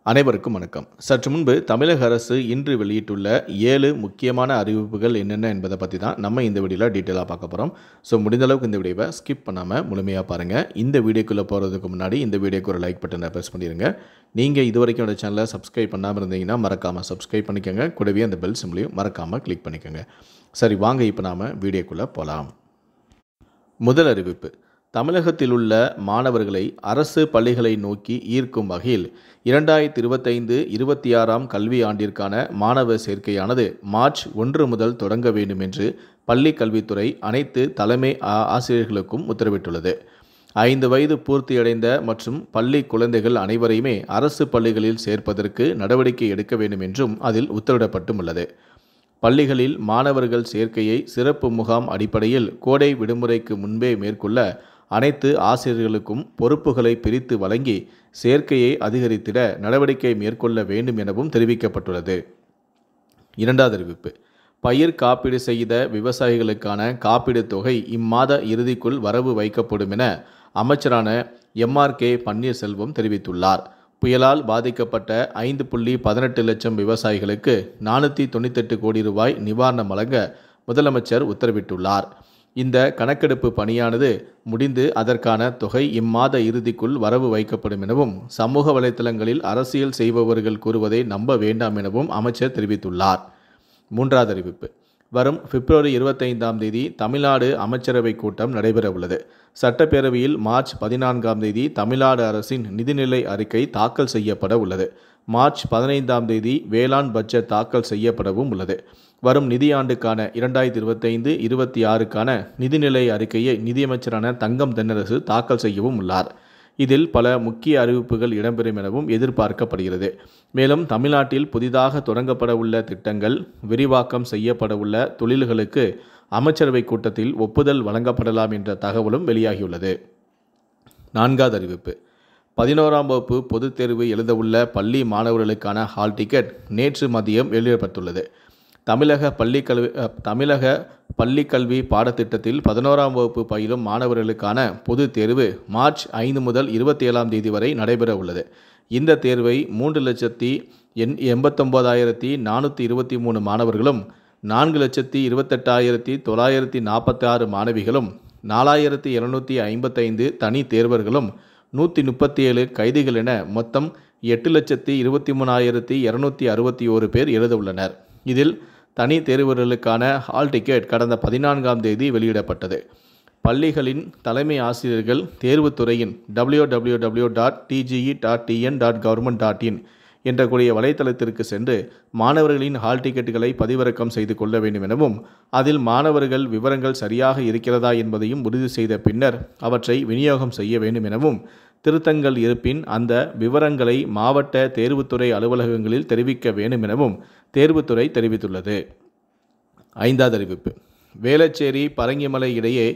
அனைவருக்கும் வணக்கம். சற்று முன்பு தமிழக அரசு இன்று வெளியிட்டுள்ள 7 முக்கியமான அறிவிப்புகள் என்னென்ன என்பதை பற்றி தான் நம்ம இந்த வீடியோவில் டீட்டெயிலாக பார்க்க போகிறோம். ஸோ முடிந்த அளவுக்கு இந்த வீடியோவை ஸ்கிப் பண்ணாமல் முழுமையாக பாருங்கள். இந்த வீடியோக்குள்ளே போகிறதுக்கு முன்னாடி இந்த வீடியோக்கு ஒரு லைக் பட்டனை ப்ரெஸ் பண்ணிடுங்க. நீங்கள் இது வரைக்கும் என்னோட சேனலை சப்ஸ்கிரைப் பண்ணாமல் இருந்தீங்கன்னா மறக்காமல் சப்ஸ்கிரைப் பண்ணிக்கோங்க. கூடவே அந்த பெல் சிம்லையும் மறக்காமல் கிளிக் பண்ணிக்கோங்க. சரி, வாங்க இப்போ நாம் வீடியோக்குள்ளே போகலாம். முதல் அறிவிப்பு: தமிழகத்தில் உள்ள மாணவர்களை அரசு பள்ளிகளை நோக்கி ஈர்க்கும் வகையில் 2025-26 கல்வி ஆண்டிற்கான மாணவர் சேர்க்கையானது மார்ச் 1 முதல் தொடங்க வேண்டும் என்று பள்ளிக் கல்வித்துறை அனைத்து தலைமை ஆசிரியர்களுக்கும் உத்தரவிட்டுள்ளது. 5 வயது பூர்த்தியடைந்த மற்றும் பள்ளி குழந்தைகள் அனைவரையுமே அரசு பள்ளிகளில் சேர்ப்பதற்கு நடவடிக்கை எடுக்க வேண்டும் என்றும் அதில் உத்தரவிடப்பட்டுள்ளது. பள்ளிகளில் மாணவர்கள் சேர்க்கையை சிறப்பு முகாம் அடிப்படையில் கோடை விடுமுறைக்கு முன்பே மேற்கொள்ள அனைத்து ஆசிரியர்களுக்கும் பொறுப்புகளை பிரித்து வழங்கி சேர்க்கையை அதிகரித்திட நடவடிக்கை மேற்கொள்ள வேண்டும் எனவும் தெரிவிக்கப்பட்டுள்ளது. இரண்டாவது அறிவிப்பு: பயிர் காப்பீடு செய்த விவசாயிகளுக்கான காப்பீடு தொகை இம்மாத இறுதிக்குள் வரவு வைக்கப்படும் என அமைச்சரான MRK பன்னீர்செல்வம் தெரிவித்துள்ளார். புயலால் பாதிக்கப்பட்ட 5.18 லட்சம் விவசாயிகளுக்கு 498 கோடி ரூபாய் நிவாரணம் வழங்க முதலமைச்சர் உத்தரவிட்டுள்ளார். இந்த கணக்கெடுப்பு பணியானது முடிந்து அதற்கான தொகை இம்மாத இறுதிக்குள் வரவு வைக்கப்படும் எனவும் சமூக வலைதளங்களில் அரசியல் செய்பவர்கள் கூறுவதை நம்ப வேண்டாம் எனவும் அமைச்சர் தெரிவித்துள்ளார். மூன்றாவது அறிவிப்பு: வரும் பிப்ரவரி 25 தமிழ்நாடு அமைச்சரவை கூட்டம் நடைபெற உள்ளது. சட்டப்பேரவையில் மார்ச் 14 தமிழ்நாடு அரசின் நிதிநிலை அறிக்கை தாக்கல் செய்யப்பட உள்ளது. மார்ச் 15 வேளாண் பட்ஜெட் தாக்கல் செய்யப்படவும் உள்ளது. வரும் நிதியாண்டுக்கான 2025-26 நிதிநிலை அறிக்கையை நிதியமைச்சரான தங்கம் தென்னரசு தாக்கல் செய்யவும் உள்ளார். இதில் பல முக்கிய அறிவிப்புகள் இடம்பெறும் எனவும் எதிர்பார்க்கப்படுகிறது. மேலும் தமிழ்நாட்டில் புதிதாக தொடங்கப்பட உள்ள திட்டங்கள், விரிவாக்கம் செய்யப்பட உள்ள தொழில்களுக்கு அமைச்சரவை கூட்டத்தில் ஒப்புதல் வழங்கப்படலாம் என்ற தகவலும் வெளியாகியுள்ளது. நான்காவது அறிவிப்பு: 11ஆம் வகுப்பு பொதுத் தேர்வு எழுதவுள்ள பள்ளி மாணவர்களுக்கான ஹால் டிக்கெட் நேற்று மதியம் வெளியிடப்பட்டுள்ளது. தமிழக பள்ளிக்கல்வி பாடத்திட்டத்தில் 11ஆம் வகுப்பு பயிலும் மாணவர்களுக்கான பொதுத் தேர்வு மார்ச் 5 முதல் 27 வரை நடைபெற உள்ளது. இந்த தேர்வை 3,89,423 மாணவர்களும், 4,28,946 மாணவிகளும், 4,755 தனி தேர்வர்களும், 137 கைதிகள் என மொத்தம் 8,23,261 பேர் எழுத உள்ளனர். இதில் தனி தேர்வர்களுக்கான ஹால் டிக்கெட் கடந்த 14 வெளியிடப்பட்டது. பள்ளிகளின் தலைமை ஆசிரியர்கள் தேர்வுத்துறையின் www.tge.tn.government.in என்ற கூடிய வலைத்தளத்திற்கு சென்று மாணவர்களின் ஹால் டிக்கெட்டுகளை பதிவிறக்கம் செய்து கொள்ள வேண்டும் எனவும், அதில் மாணவர்கள் விவரங்கள் சரியாக இருக்கிறதா என்பதையும் உறுதி செய்த பின்னர் அவற்றை விநியோகம் செய்ய வேண்டும் எனவும், திருத்தங்கள் இருப்பின் அந்த விவரங்களை மாவட்ட தேர்வுத்துறை அலுவலகங்களில் தெரிவிக்க வேண்டும் எனவும் தேர்வுத்துறை தெரிவித்துள்ளது. ஐந்தாவது அறிவிப்பு: வேளச்சேரி பரங்கிமலை இடையே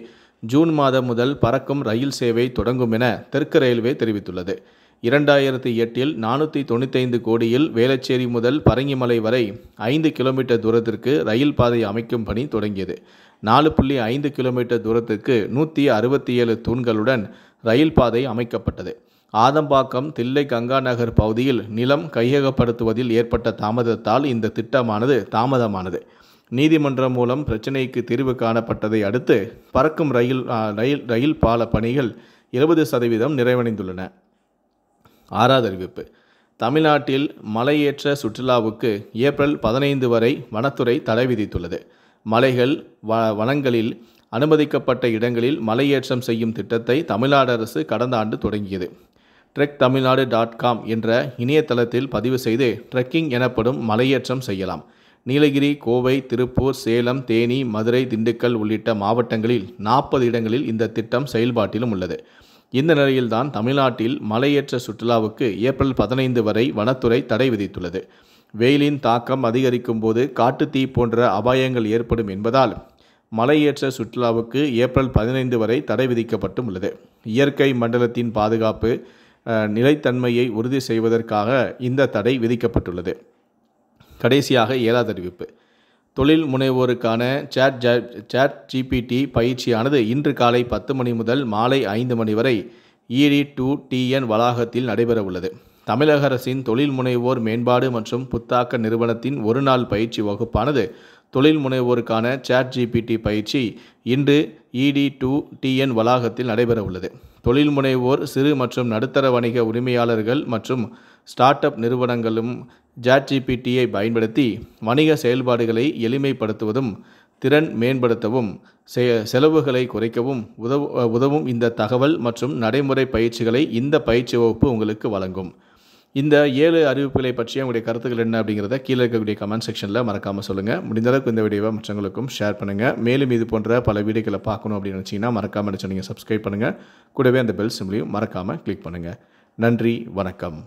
ஜூன் மாதம் முதல் பறக்கும் ரயில் சேவை தொடங்கும் என தெற்கு ரயில்வே தெரிவித்துள்ளது. 2008 495 கோடியில் வேளச்சேரி முதல் பரங்கிமலை வரை 5 கிலோமீட்டர் தூரத்திற்கு ரயில் பாதை அமைக்கும் பணி தொடங்கியது. 4.5 கிலோமீட்டர் தூரத்திற்கு 167 தூண்களுடன் ரயில் பாதை அமைக்கப்பட்டது. ஆதம்பாக்கம் தில்லை கங்காநகர் பகுதியில் நிலம் கையகப்படுத்துவதில் ஏற்பட்ட தாமதத்தால் இந்த திட்டமானது தாமதமானது. நீதிமன்றம் மூலம் பிரச்சினைக்கு தீர்வு காணப்பட்டதை அடுத்து பறக்கும் ரயில் பால பணிகள் 70% நிறைவடைந்துள்ளன. ஆறாவது அறிவிப்பு: தமிழ்நாட்டில் மலையேற்ற சுற்றுலாவுக்கு ஏப்ரல் 15 வரை வனத்துறை தடை விதித்துள்ளது. மலைகள், வனங்களில் அனுமதிக்கப்பட்ட இடங்களில் மலையேற்றம் செய்யும் திட்டத்தை தமிழ்நாடு அரசு கடந்த ஆண்டு தொடங்கியது. trektamilnadu.com என்ற இணையதளத்தில் பதிவு செய்து ட்ரெக்கிங் எனப்படும் மலையேற்றம் செய்யலாம். நீலகிரி, கோவை, திருப்பூர், சேலம், தேனி, மதுரை, திண்டுக்கல் உள்ளிட்ட மாவட்டங்களில் 40 இடங்களில் இந்த திட்டம் செயல்பாட்டிலும் உள்ளது. இந்த நிலையில்தான் தமிழ்நாட்டில் மலையேற்ற சுற்றுலாவுக்கு ஏப்ரல் 15 வரை வனத்துறை தடை விதித்துள்ளது. வெயிலின் தாக்கம் அதிகரிக்கும் போது காட்டுத்தீ போன்ற அபாயங்கள் ஏற்படும் என்பதால் மலையேற்ற சுற்றுலாவுக்கு ஏப்ரல் 15 வரை தடை விதிக்கப்பட்டும் உள்ளது. இயற்கை மண்டலத்தின் பாதுகாப்பு நிலைத்தன்மையை உறுதி செய்வதற்காக இந்த தடை விதிக்கப்பட்டுள்ளது. கடைசியாக 7வது அறிவிப்பு: தொழில் முனைவோருக்கான சாட் ஜிபிடி பயிற்சியானது இன்று காலை 10 மணி முதல் மாலை 5 மணி வரை ED2TN வளாகத்தில் நடைபெற உள்ளது. தமிழக அரசின் தொழில் முனைவோர் மேம்பாடு மற்றும் புத்தாக்க நிறுவனத்தின் ஒரு நாள் பயிற்சி வகுப்பானது தொழில் முனைவோருக்கான ChatGPT பயிற்சி இன்று ED2TN வளாகத்தில் நடைபெற உள்ளது. தொழில் முனைவோர், சிறு மற்றும் நடுத்தர வணிக உரிமையாளர்கள் மற்றும் ஸ்டார்ட் அப் நிறுவனங்களும் ChatGPTயை பயன்படுத்தி வணிக செயல்பாடுகளை எளிமைப்படுத்துவதும் திறன் மேம்படுத்தவும் செலவுகளை குறைக்கவும் உதவும் இந்த தகவல் மற்றும் நடைமுறை பயிற்சிகளை இந்த பயிற்சி வகுப்பு உங்களுக்கு வழங்கும். இந்த 7 அறிவிப்புகளை பற்றிய உங்களுடைய கருத்துக்கள் என்ன அப்படிங்கிறத கீழே இருக்கக்கூடிய கமெண்ட் செக்ஷனில் மறக்காமல் சொல்லுங்கள். முடிந்தளவுக்கு இந்த வீடியோவை மற்றவங்களுக்கும் ஷேர் பண்ணுங்கள். மேலும் இது போன்ற பல வீடியோக்களை பார்க்கணும் அப்படின்னு நினச்சிங்கன்னா மறக்காமல் நீங்கள் சப்ஸ்கிரைப் பண்ணுங்கள். கூடவே அந்த பெல் சிம்லையும் மறக்காமல் கிளிக் பண்ணுங்கள். நன்றி, வணக்கம்.